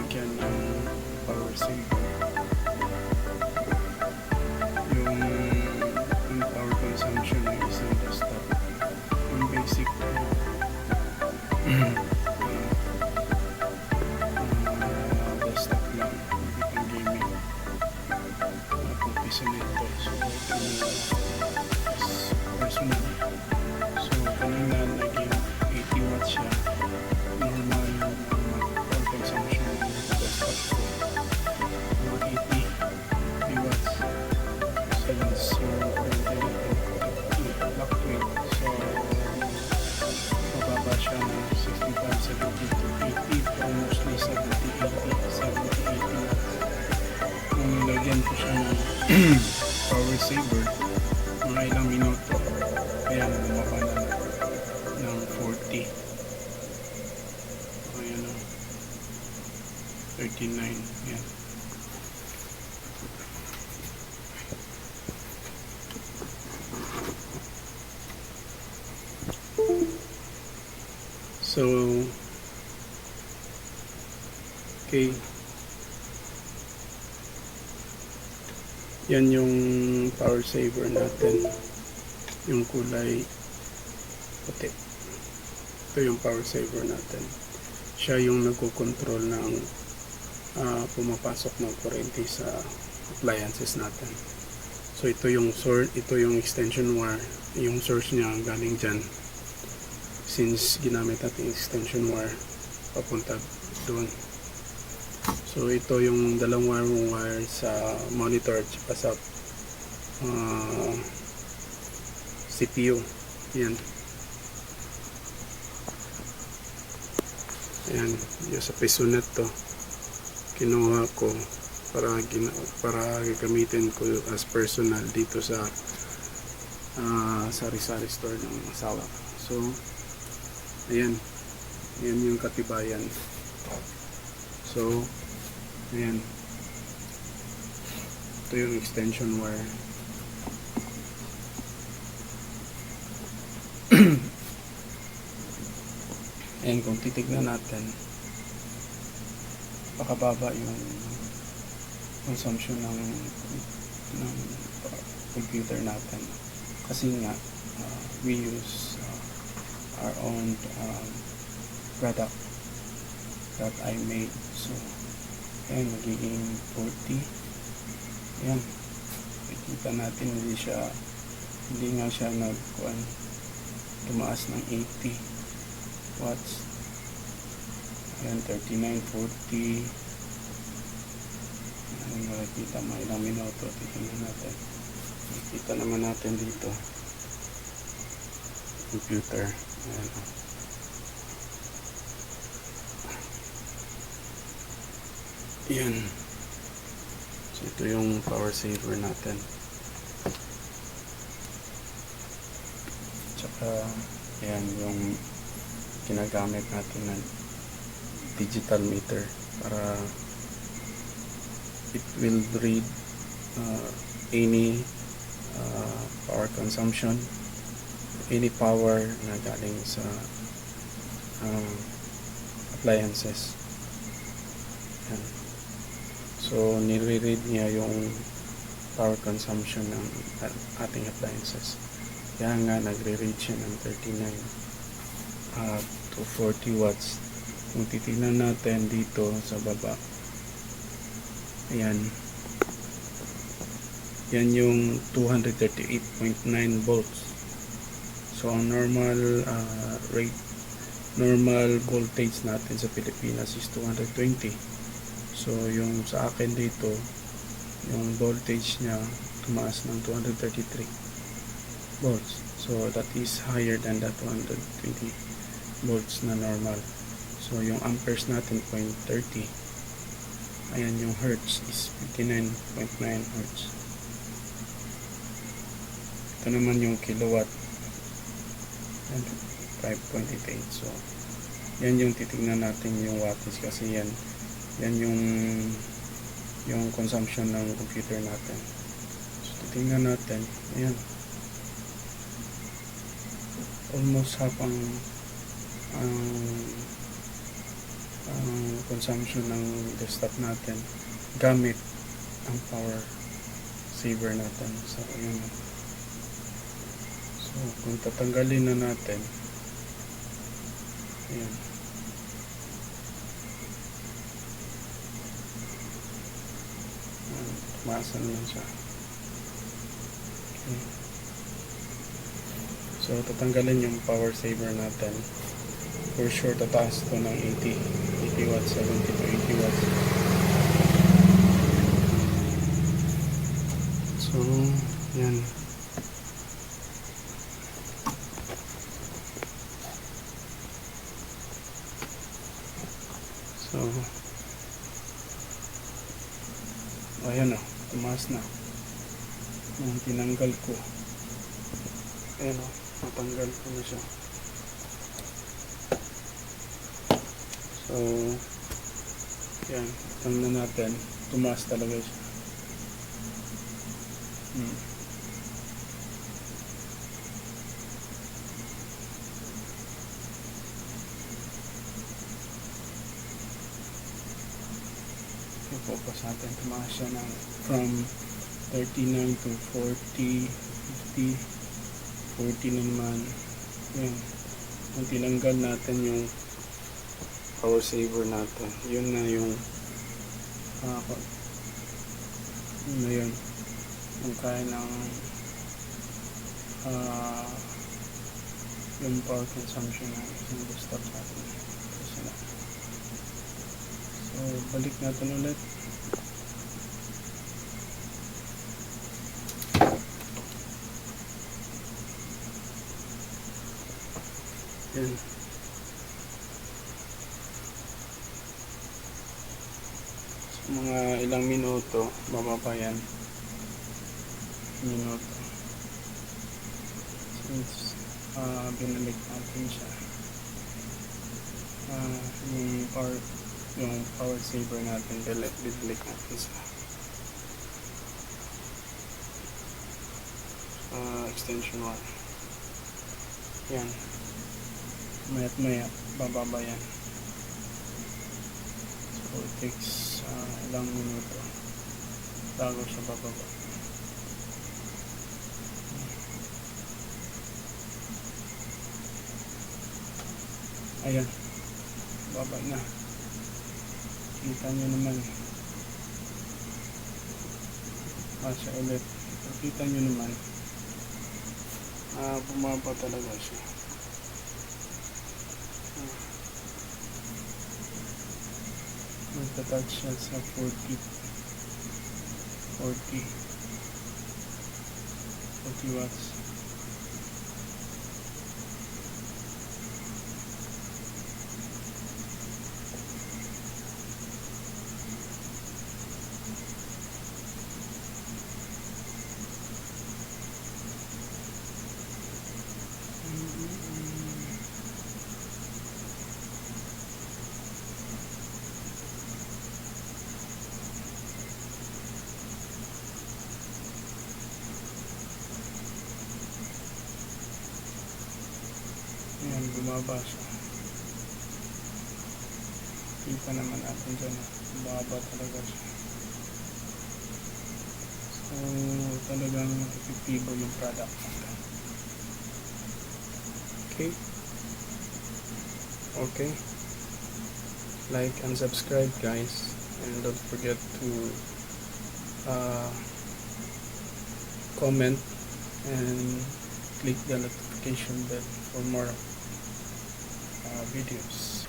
lalagyan ng power saver. Yung power consumption ng isang desktop, yung basic desktop lang, hindi pang gaming. Pag-umpisa nito, so ito is personal. So kanina naging 80 watts siya, normal yung power consumption ng desktop ko, mga 80 watts. So fluctuate, so mababa siya ng 65, 70 to 80, pero mostly 70, 80 watts. Kung nilagyan ko siya ng power saver, mga ilang minuto, ayan, bumaba na ng 40. Ayan o, 39, ayan. So, okay. Yan yung power saver natin. Yung kulay puti. Ito yung power saver natin. Siya yung nagko-control ng pumapasok ng kuryente sa appliances natin. So ito yung source, ito yung extension wire. Yung source niya galing dyan. Since ginamit natin extension wire papunta doon. So ito yung dalawang wire sa monitor at sa CPU. Yan. Ayan, yung sa pisonet to kinuha ko para gagamitin ko as personal dito sa sari-sari store ng asawa. So ayan, ayan yung katibayan. So ayan, ito yung extension wire. Ayan, kung titignan natin, pakababa yung consumption ng computer natin. Kasi nga, we use our own product that I made. So, ayan, magiging 40. Ayan, ikita natin hindi nga siya tumaas ng 80 watts. Ayan, 39, 40. Ayan, makikita mga ilang minuto. Tingnan natin. Makikita naman natin dito. Computer. Ayan. Ayan. So, ito yung power saver natin. Tsaka, ayan, yung ginagamit natin ng digital meter para it will read any power consumption, any power na galing sa appliances. Yan. So nire-read niya yung power consumption ng ating appliances. Kaya nga nagre-read siya ng 39 to 40 watts. Kung titignan natin dito sa baba, ayan, yan yung 238.9 volts. So ang normal normal voltage natin sa Pilipinas is 220. So yung sa akin dito, yung voltage niya tumaas ng 233 volts. So that is higher than that 220 volts na normal. So yung amperes natin 0.30. Ayan, yung hertz is 59.9 hertz. Ito naman yung kilowatt, 5.88. So yan yung titignan natin yung wattage, kasi yan yung consumption ng computer natin. So titignan natin, ayan, almost half ang consumption ng desktop natin gamit ang power saver natin. So yun. So kung tatanggalin na natin, ayan, tumaas na naman siya. Okay. So tatanggalin yung power saver natin. For sure tataas ito ng 80 watts, 70 to 80 watts. So yan. So ayan o, tumaas na. Nung tinanggal ko, ayan o, natanggal ko na siya. So yan, tingnan natin, tumaas talaga siya. Focus natin, tumaas siya ng from 39 to 40, 50, 40 na naman. Yan. Kung tinanggal natin yung power saver natin, yun na yung yun na yun yung kaya ng yung power consumption ng isang desktop natin. Kasi na. So balik natin ulit. Yan. So, mga ilang minuto, bababa yan. Minuto. Since binalik natin siya. Yung power saver natin, binalik natin sa extension 1. Yan. Maya't maya, bababa yan. So it takes ilang minuto bago siya bababa. Ayan, baba na. Kita nyo naman. Siya ulit. Kita nyo naman. Bumaba talaga siya. Magta-touch siya sa 40 watts. Ayan, bumaba siya. Kita naman natin dyan. Bumaba talaga siya. So, talagang epektibo yung product natin. Okay. Okay. Like and subscribe, guys. And don't forget to comment and click the notification bell for more videos.